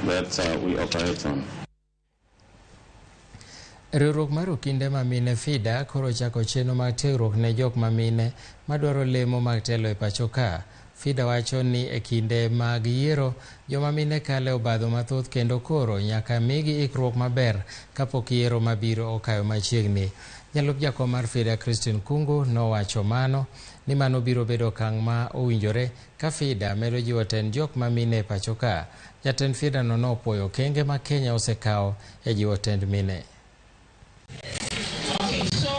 that we operate on. Riwruok mar okinde mamine FIDA koro chako chenro mag tiegruok ne jok mamine madwaro lemo mag telo e pacho ka. FIDA wacho ni e kinde mag yiero joma mine kale obadho mathoth kendo koro nyaka migi ikruok maber kapok yiero mabiro okayo machiegni. Jalup jakom mar FIDA Christine Kungu nowacho mano ni mano biro bedo okang' ma owinjore ka FIDA medo jiwo tend jok mamine e pacho ka. Jatend FIDA no nopuoyo okenge ma Kenya osekawo e jiwo tend mine. Okay, so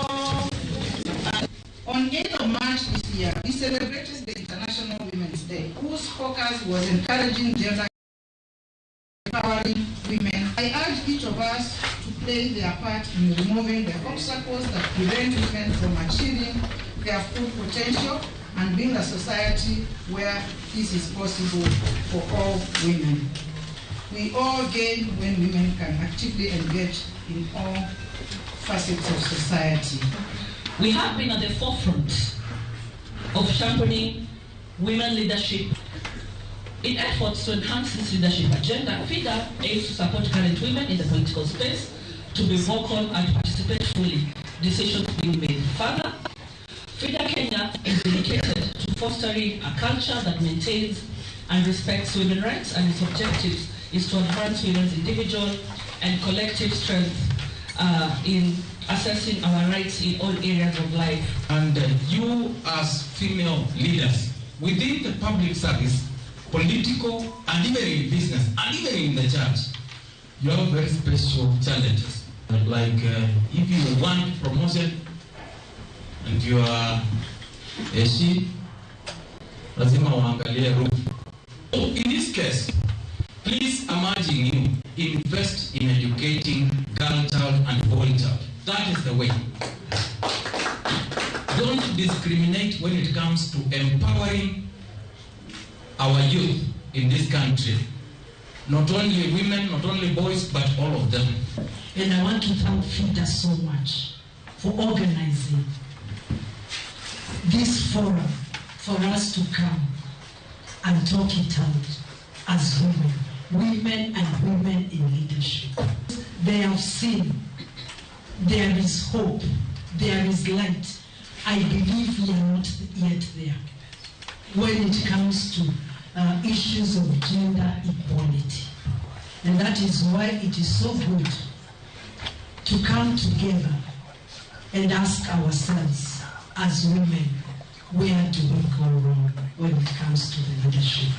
on 8th of March this year, we celebrated the International Women's Day, whose focus was encouraging gender empowering women. I urge each of us to play their part in removing the obstacles that prevent women from achieving their full potential and build a society where this is possible for all women. We all gain when women can actively engage in all facets of society. We have been at the forefront of championing women leadership. In efforts to enhance this leadership agenda, FIDA aims to support current women in the political space to be vocal and participate fully in decisions being made. Further, FIDA Kenya is dedicated to fostering a culture that maintains and respects women's rights, and its objectives is to advance women's individual and collective strength in assessing our rights in all areas of life. And you as female leaders within the public service, political, and even in business, and even in the church, you have very special challenges. Like if you want promotion and you are a she, lazima uangalie roof. So in this case, please, I'm urging you, invest in educating girl child and boy child. That is the way. Don't discriminate when it comes to empowering our youth in this country. Not only women, not only boys, but all of them. And I want to thank FIDA so much for organizing this forum for us to come and talk it out as women and women in leadership. They have seen there is hope, there is light. I believe we are not yet there when it comes to issues of gender equality. And that is why it is so good to come together and ask ourselves as women, where do we go wrong when it comes to the leadership?